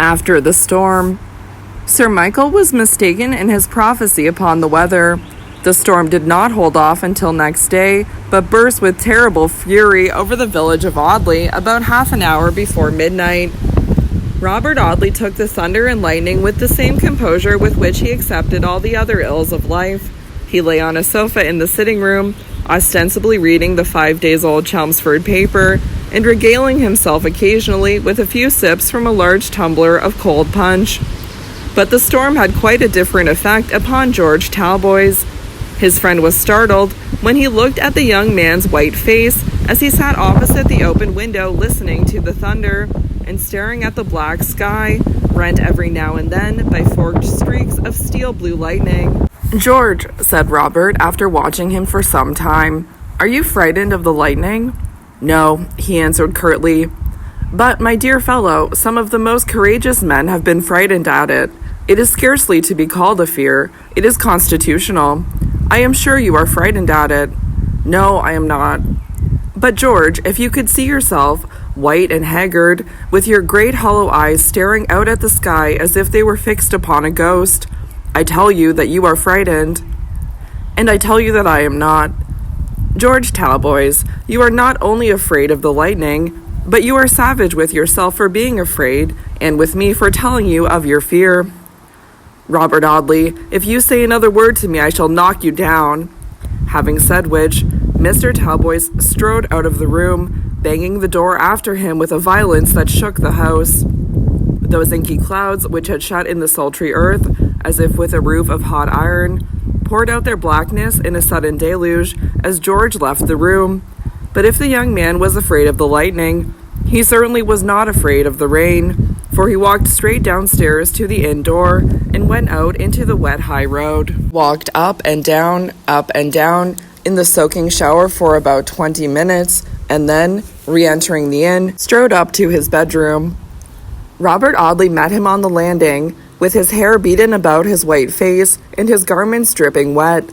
After the storm. Sir Michael was mistaken in his prophecy upon the weather. The storm did not hold off until next day, but burst with terrible fury over the village of Audley about half an hour before midnight. Robert Audley took the thunder and lightning with the same composure with which he accepted all the other ills of life. He lay on a sofa in the sitting room, ostensibly reading the 5-days-old Chelmsford paper, and regaling himself occasionally with a few sips from a large tumbler of cold punch. But the storm had quite a different effect upon George Talboys. His friend was startled when he looked at the young man's white face as he sat opposite the open window listening to the thunder and staring at the black sky, rent every now and then by forked streaks of steel blue lightning. "George," said Robert after watching him for some time, "are you frightened of the lightning?" "No," he answered curtly. "But, my dear fellow, some of the most courageous men have been frightened at it. It is scarcely to be called a fear. It is constitutional. I am sure you are frightened at it." "No, I am not." "But, George, if you could see yourself, white and haggard, with your great hollow eyes staring out at the sky as if they were fixed upon a ghost, I tell you that you are frightened." "And I tell you that I am not." "George Talboys, you are not only afraid of the lightning, but you are savage with yourself for being afraid, and with me for telling you of your fear." "Robert Audley, if you say another word to me, I shall knock you down." Having said which, Mr. Talboys strode out of the room, banging the door after him with a violence that shook the house. Those inky clouds, which had shut in the sultry earth, as if with a roof of hot iron, poured out their blackness in a sudden deluge as George left the room. But if the young man was afraid of the lightning, he certainly was not afraid of the rain, for he walked straight downstairs to the inn door and went out into the wet high road, walked up and down in the soaking shower for about 20 minutes, and then, re-entering the inn, strode up to his bedroom. Robert Audley met him on the landing, with his hair beaten about his white face and his garments dripping wet.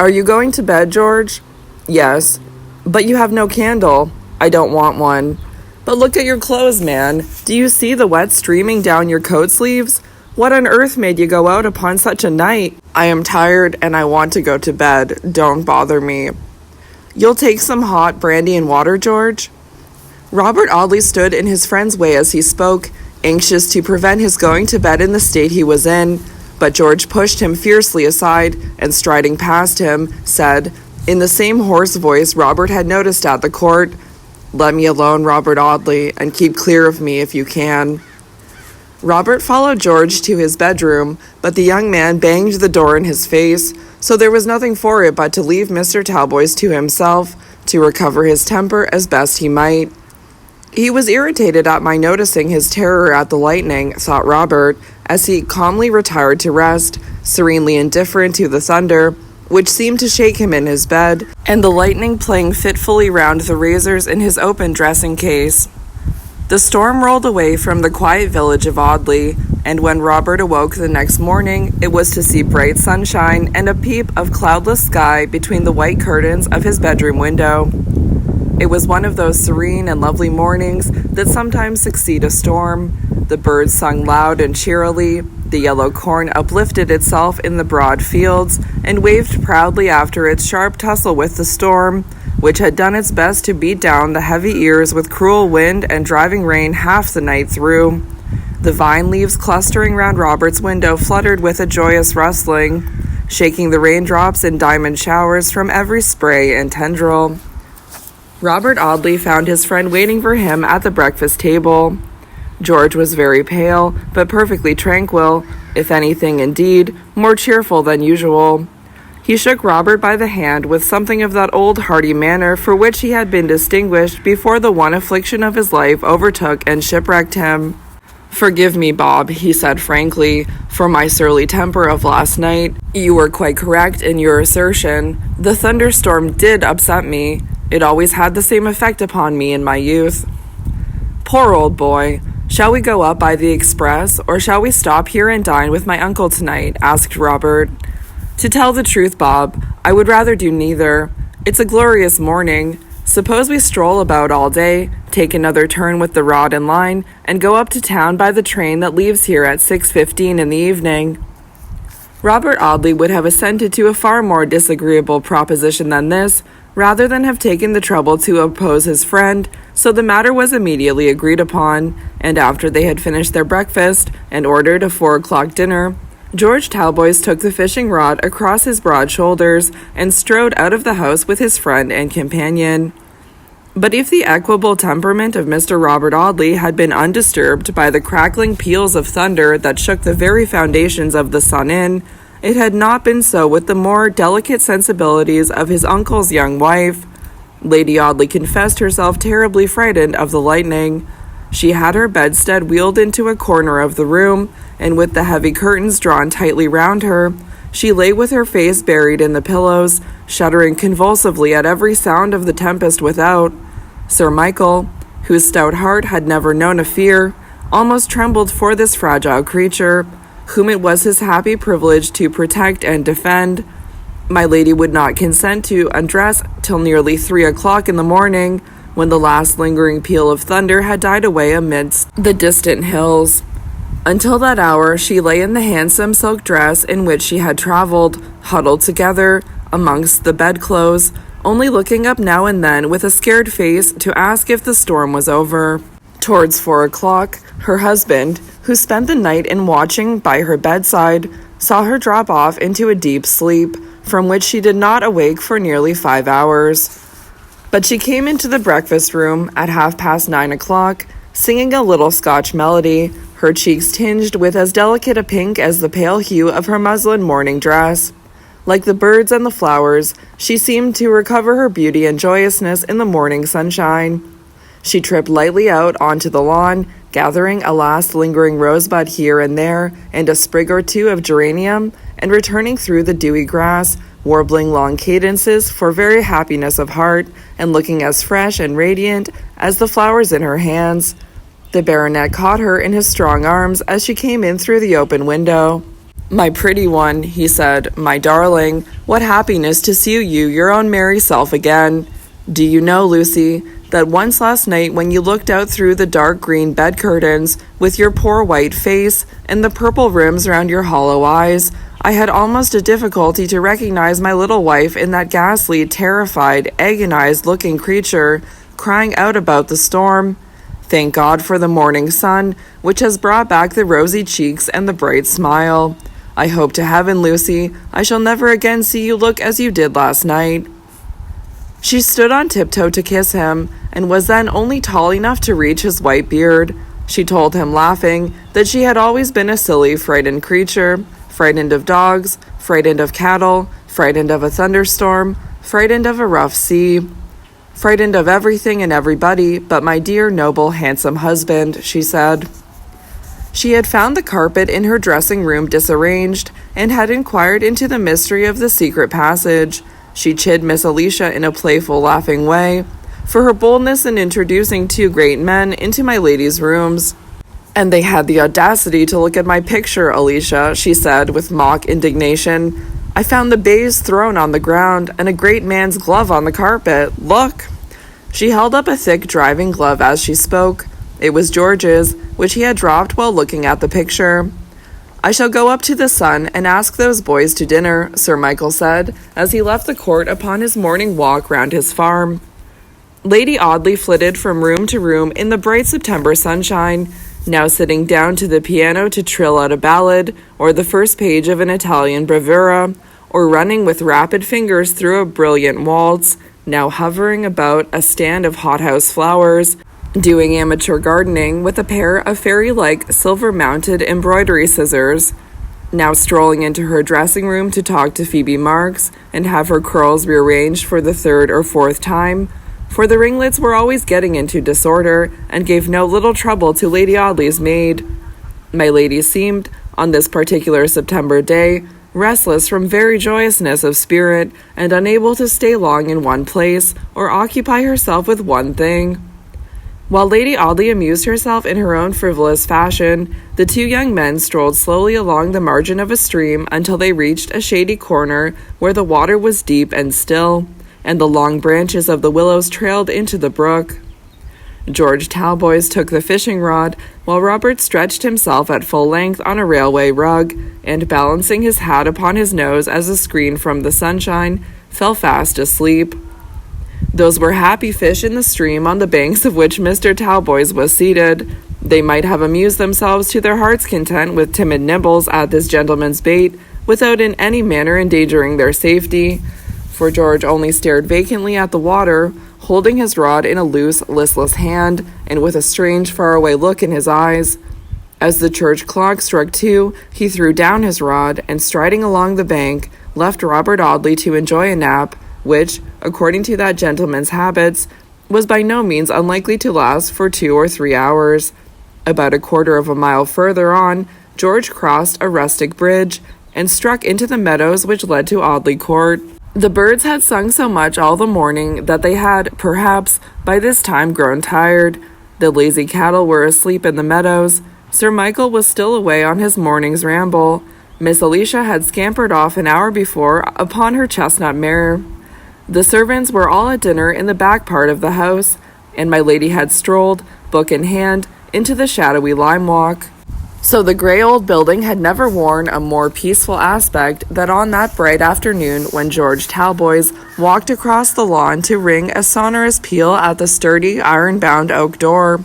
"Are you going to bed, George?" "Yes." "But you have no candle." "I don't want one." "But look at your clothes, man. Do you see the wet streaming down your coat sleeves? What on earth made you go out upon such a night?" "I am tired and I want to go to bed. Don't bother me." "You'll take some hot brandy and water, George?" Robert Audley stood in his friend's way as he spoke, anxious to prevent his going to bed in the state he was in, but George pushed him fiercely aside and, striding past him, said, in the same hoarse voice Robert had noticed at the court, "Let me alone, Robert Audley, and keep clear of me if you can." Robert followed George to his bedroom, but the young man banged the door in his face, so there was nothing for it but to leave Mr. Talboys to himself, to recover his temper as best he might. He was irritated at my noticing his terror at the lightning, thought Robert, as he calmly retired to rest, serenely indifferent to the thunder, which seemed to shake him in his bed, and the lightning playing fitfully round the razors in his open dressing-case. The storm rolled away from the quiet village of Audley, and when Robert awoke the next morning, it was to see bright sunshine and a peep of cloudless sky between the white curtains of his bedroom window. It was one of those serene and lovely mornings that sometimes succeed a storm. The birds sung loud and cheerily, the yellow corn uplifted itself in the broad fields and waved proudly after its sharp tussle with the storm, which had done its best to beat down the heavy ears with cruel wind and driving rain half the night through. The vine leaves clustering round Robert's window fluttered with a joyous rustling, shaking the raindrops in diamond showers from every spray and tendril. Robert Audley found his friend waiting for him at the breakfast table. George was very pale, but perfectly tranquil, if anything, indeed, more cheerful than usual. He shook Robert by the hand with something of that old hearty manner for which he had been distinguished before the one affliction of his life overtook and shipwrecked him. "Forgive me, Bob," he said frankly, "for my surly temper of last night. You were quite correct in your assertion. The thunderstorm did upset me. It always had the same effect upon me in my youth." "Poor old boy. Shall we go up by the express, or shall we stop here and dine with my uncle tonight?" asked Robert. "To tell the truth, Bob, I would rather do neither. It's a glorious morning. Suppose we stroll about all day, take another turn with the rod and line, and go up to town by the train that leaves here at 6:15 in the evening." Robert Audley would have assented to a far more disagreeable proposition than this, rather than have taken the trouble to oppose his friend, so the matter was immediately agreed upon, and after they had finished their breakfast and ordered a 4 o'clock dinner, George Talboys took the fishing rod across his broad shoulders and strode out of the house with his friend and companion. But if the equable temperament of Mr. Robert Audley had been undisturbed by the crackling peals of thunder that shook the very foundations of the Sun Inn, it had not been so with the more delicate sensibilities of his uncle's young wife. Lady Audley confessed herself terribly frightened of the lightning. She had her bedstead wheeled into a corner of the room, and with the heavy curtains drawn tightly round her, she lay with her face buried in the pillows, shuddering convulsively at every sound of the tempest without. Sir Michael, whose stout heart had never known a fear, almost trembled for this fragile creature, whom it was his happy privilege to protect and defend. My lady would not consent to undress till nearly 3 o'clock in the morning, when the last lingering peal of thunder had died away amidst the distant hills. Until that hour she lay in the handsome silk dress in which she had travelled, huddled together amongst the bedclothes, only looking up now and then with a scared face to ask if the storm was over. Towards 4 o'clock, her husband, who spent the night in watching by her bedside, saw her drop off into a deep sleep, from which she did not awake for nearly 5 hours. But she came into the breakfast room at 9:30, singing a little Scotch melody, her cheeks tinged with as delicate a pink as the pale hue of her muslin morning dress. Like the birds and the flowers, she seemed to recover her beauty and joyousness in the morning sunshine. She tripped lightly out onto the lawn, gathering a last lingering rosebud here and there, and a sprig or two of geranium, and returning through the dewy grass, warbling long cadences for very happiness of heart, and looking as fresh and radiant as the flowers in her hands. The baronet caught her in his strong arms as she came in through the open window. "My pretty one," he said, "my darling, what happiness to see you your own merry self again. Do you know, Lucy, that once last night when you looked out through the dark green bed curtains with your poor white face and the purple rims round your hollow eyes, I had almost a difficulty to recognize my little wife in that ghastly, terrified, agonized-looking creature crying out about the storm. Thank God for the morning sun, which has brought back the rosy cheeks and the bright smile. I hope to heaven, Lucy, I shall never again see you look as you did last night." She stood on tiptoe to kiss him, and was then only tall enough to reach his white beard. She told him, laughing, that she had always been a silly, frightened creature, frightened of dogs, frightened of cattle, frightened of a thunderstorm, frightened of a rough sea, frightened of everything and everybody but my dear, noble, handsome husband, she said. She had found the carpet in her dressing room disarranged, and had inquired into the mystery of the secret passage. She chid Miss Alicia in a playful, laughing way, for her boldness in introducing 2 great men into my lady's rooms. "And they had the audacity to look at my picture, Alicia," she said with mock indignation. "I found the baize thrown on the ground, and a great man's glove on the carpet. Look!" She held up a thick driving glove as she spoke. It was George's, which he had dropped while looking at the picture. "I shall go up to the Sun and ask those boys to dinner," Sir Michael said, as he left the court upon his morning walk round his farm. Lady Audley flitted from room to room in the bright September sunshine, now sitting down to the piano to trill out a ballad, or the first page of an Italian bravura, or running with rapid fingers through a brilliant waltz, now hovering about a stand of hothouse flowers, doing amateur gardening with a pair of fairy-like silver-mounted embroidery scissors, now strolling into her dressing room to talk to Phoebe Marks and have her curls rearranged for the 3rd or 4th time, for the ringlets were always getting into disorder and gave no little trouble to Lady Audley's maid. My lady seemed, on this particular September day, restless from very joyousness of spirit, and unable to stay long in one place or occupy herself with one thing. While Lady Audley amused herself in her own frivolous fashion, the 2 young men strolled slowly along the margin of a stream until they reached a shady corner where the water was deep and still, and the long branches of the willows trailed into the brook. George Talboys took the fishing rod, while Robert stretched himself at full length on a railway rug, and balancing his hat upon his nose as a screen from the sunshine, fell fast asleep. Those were happy fish in the stream on the banks of which Mr. Talboys was seated. They might have amused themselves to their heart's content with timid nibbles at this gentleman's bait, without in any manner endangering their safety, for George only stared vacantly at the water, holding his rod in a loose, listless hand, and with a strange, faraway look in his eyes. As the church clock struck 2, he threw down his rod, and striding along the bank, left Robert Audley to enjoy a nap, which, according to that gentleman's habits, was by no means unlikely to last for 2 or 3 hours. About a quarter of a mile further on, George crossed a rustic bridge, and struck into the meadows which led to Audley Court. The birds had sung so much all the morning that they had, perhaps, by this time grown tired. The lazy cattle were asleep in the meadows. Sir Michael was still away on his morning's ramble. Miss Alicia had scampered off an hour before upon her chestnut mare. The servants were all at dinner in the back part of the house, and my lady had strolled, book in hand, into the shadowy lime walk. So the gray old building had never worn a more peaceful aspect than on that bright afternoon when George Talboys walked across the lawn to ring a sonorous peal at the sturdy, iron-bound oak door.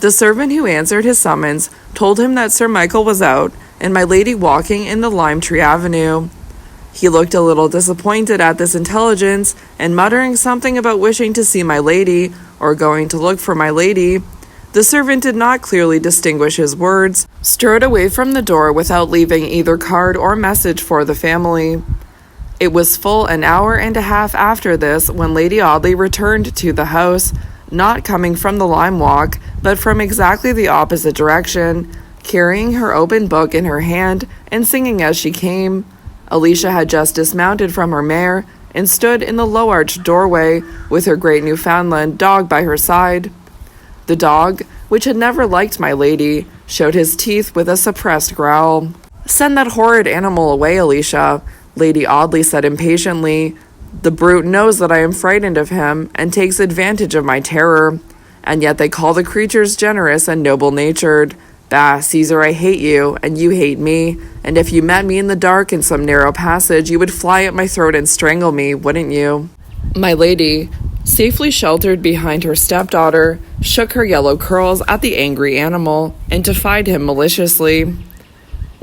The servant who answered his summons told him that Sir Michael was out, and my lady walking in the lime tree avenue. He looked a little disappointed at this intelligence, and muttering something about wishing to see my lady, or going to look for my lady, the servant did not clearly distinguish his words, strode away from the door without leaving either card or message for the family. It was full an hour and a half after this when Lady Audley returned to the house, not coming from the lime walk, but from exactly the opposite direction, carrying her open book in her hand and singing as she came. Alicia had just dismounted from her mare and stood in the low-arched doorway with her great Newfoundland dog by her side. The dog, which had never liked my lady, showed his teeth with a suppressed growl. "Send that horrid animal away, Alicia," Lady Audley said impatiently. "The brute knows that I am frightened of him, and takes advantage of my terror. And yet they call the creatures generous and noble-natured. Bah, Caesar, I hate you, and you hate me, and if you met me in the dark in some narrow passage, you would fly at my throat and strangle me, wouldn't you?" My lady, safely sheltered behind her stepdaughter, shook her yellow curls at the angry animal, and defied him maliciously.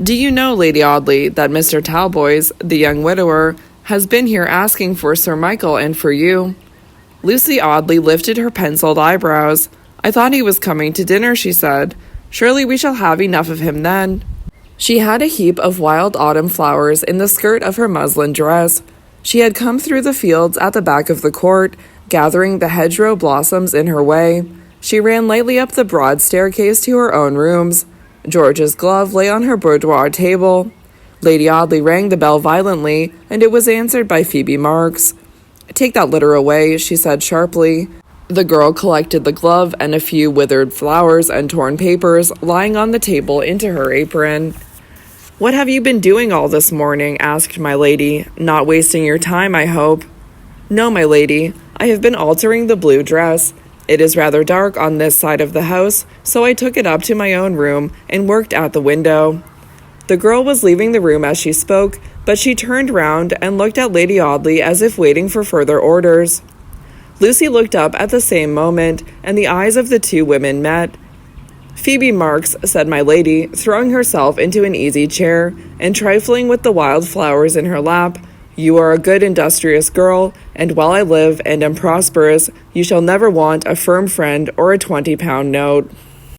"Do you know, Lady Audley, that Mr. Talboys, the young widower, has been here asking for Sir Michael and for you?" Lucy Audley lifted her penciled eyebrows. "I thought he was coming to dinner," she said. "Surely we shall have enough of him then." She had a heap of wild autumn flowers in the skirt of her muslin dress. She had come through the fields at the back of the court, gathering the hedgerow blossoms in her way. She ran lightly up the broad staircase to her own rooms. George's glove lay on her boudoir table. Lady Audley rang the bell violently, and it was answered by Phoebe Marks. "Take that litter away," she said sharply. The girl collected the glove and a few withered flowers and torn papers lying on the table into her apron. "What have you been doing all this morning?" asked my lady. "Not wasting your time, I hope." "No, my lady. I have been altering the blue dress. It is rather dark on this side of the house, so I took it up to my own room and worked at the window." The girl was leaving the room as she spoke, but she turned round and looked at Lady Audley as if waiting for further orders. Lucy looked up at the same moment, and the eyes of the two women met. "Phoebe Marks," said my lady, throwing herself into an easy chair, and trifling with the wild flowers in her lap, "you are a good industrious girl, and while I live and am prosperous, you shall never want a firm friend or a 20-pound note."